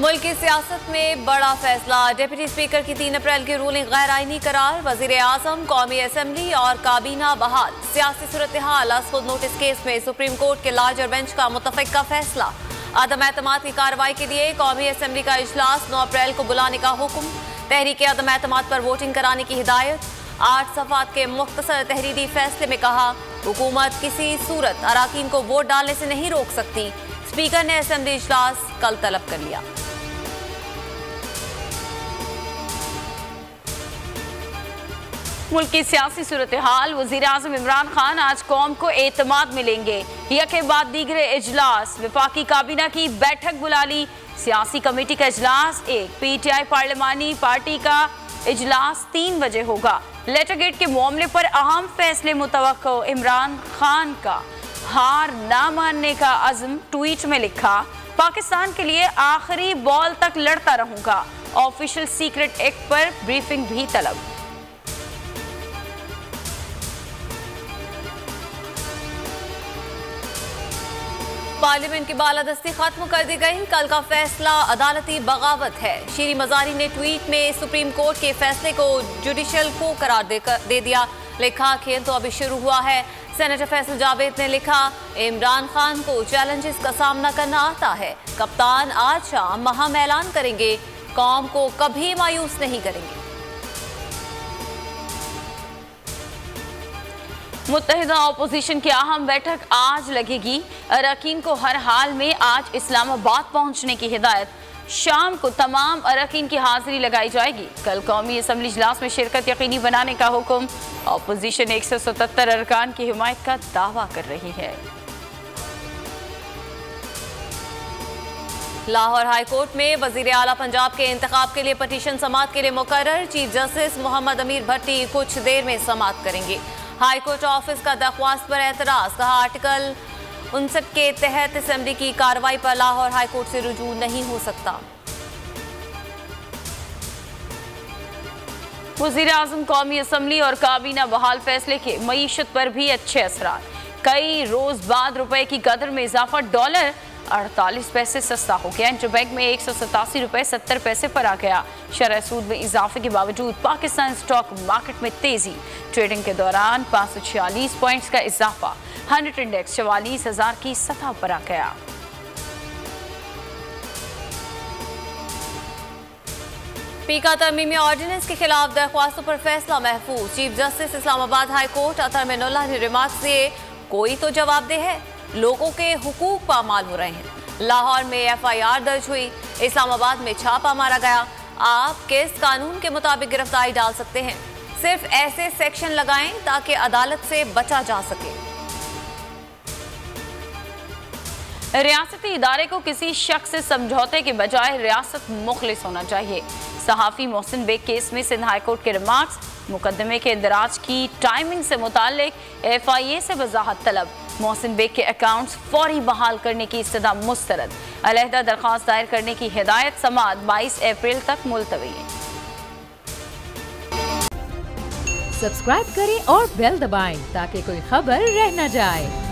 मुल्क की सियासत में बड़ा फैसला। डिप्टी स्पीकर की 3 अप्रैल की रूलिंग गैर आईनी करार। वजीर आजम, कौमी असम्बली और काबीना बहाल। सियासी सूरत हाल। असखुद नोटिस केस में सुप्रीम कोर्ट के लार्जर बेंच का मुतफ़िक़ा फैसला। अदम एतमाद की कार्रवाई के लिए कौमी असम्बली का इजलास 9 अप्रैल को बुलाने का हुक्म। तहरीक अदम एतमाद पर वोटिंग कराने की हिदायत। 8 सफ़ात के मुख्तसर तहरीरी फैसले में कहा, हुकूमत किसी सूरत अराकीन को वोट डालने से नहीं रोक सकती। स्पीकर ने असम्बली इजलास कल तलब कर लिया। मुल्क की सियासी सूरत हाल। वज़ीर आज़म इमरान खान आज कौम को एतमाद मिलेंगे। यके बाद दीगरे इजलास। वफाकी काबीना की बैठक बुला ली। सियासी कमेटी का इजलास 1। PTI पार्लिमानी पार्टी का इजलास 3 बजे होगा। लेटर गेट के मामले पर अहम फैसले मुतवक्को। इमरान खान का हार ना मानने का अज़्म। ट्वीट में लिखा, पाकिस्तान के लिए आखिरी बॉल तक लड़ता रहूंगा। ऑफिशियल सीक्रेट एक्ट पर ब्रीफिंग भी तलब। पार्लियामेंट की बालादस्ती खत्म कर दी गई। कल का फैसला अदालती बगावत है। शीरी मजारी ने ट्वीट में सुप्रीम कोर्ट के फैसले को जुडिशियल को करार दे दिया। लिखा, खेल तो अभी शुरू हुआ है। सेनेटर फैसल जावेद ने लिखा, इमरान खान को चैलेंजेस का सामना करना आता है। कप्तान आज शाम महम ऐलान करेंगे। कौम को कभी मायूस नहीं करेंगे। मुत्तहिदा अपोजिशन की अहम बैठक आज लगेगी। अरकान को हर हाल में आज इस्लामाबाद पहुंचने की हिदायत। शाम को तमाम अरकान की हाजिरी लगाई जाएगी। कल कौमी असम्बली इजलास में शिरकत यकीनी बनाने का हुक्म। अपोजिशन 177 अरकान की हिमायत का दावा कर रही है। लाहौर हाई कोर्ट में वजीर आला पंजाब के इंतखाब के लिए पटिशन समाअत के लिए मुकर्रर। चीफ जस्टिस मोहम्मद अमीर भट्टी कुछ देर में समाअत करेंगे। हाई कोर्ट ऑफिस का दरख्वास्त पर एतराज। कहा, आर्टिकल 59 के तहत असेंबली की कार्रवाई पर लाहौर हाई कोर्ट से रुजू नहीं हो सकता। वज़ीर आज़म, कौमी असम्बली और काबीना बहाल फैसले के मईशत पर भी अच्छे असरार। कई रोज बाद रुपए की कदर में इजाफा। डॉलर 48 पैसे सस्ता हो गया। इंटरबैंक में 187 रुपए 70 पैसे पर आ गया। शरह सूद में इजाफे के बावजूद पाकिस्तान स्टॉक मार्केट में तेजी। ट्रेडिंग के दौरान 546 पॉइंट्स का इजाफा। 100 इंडेक्स 44,000 की सतह पर आ गया। पीका तरमीमी ऑर्डिनेंस के खिलाफ दरख्वास्तों पर फैसला महफूज। Chief justice Islamabad high court Athar Minallah ने रिमार्क दिए, कोई तो जवाबदेह है। लोगों के हुकूक पामाल हो रहे हैं। लाहौर में FIR दर्ज हुई। इस्लामाबाद में छापा मारा गया। आप किस कानून के मुताबिक गिरफ्तारी डाल सकते हैं? सिर्फ ऐसे सेक्शन लगाएं ताकि अदालत से बचा जा सके। रियासती इदारे को किसी शख्स से समझौते के बजाय रियासत मुखलिस होना चाहिए। सहाफी मोहसिन बेग केस में सिंध हाई कोर्ट के रिमार्क्स। मुकदमे के इंदराज की टाइमिंग से मुतालिक FIA से वजाहत तलब। मोहसिन बेग के अकाउंट्स फौरी बहाल करने की इस्तदा मुस्तरद। अलहदा दरख्वास्त दायर करने की हिदायत। समाअत 22 अप्रैल तक मुलतवी। सब्सक्राइब करें और बेल दबाएं ताकि कोई खबर रह न जाए।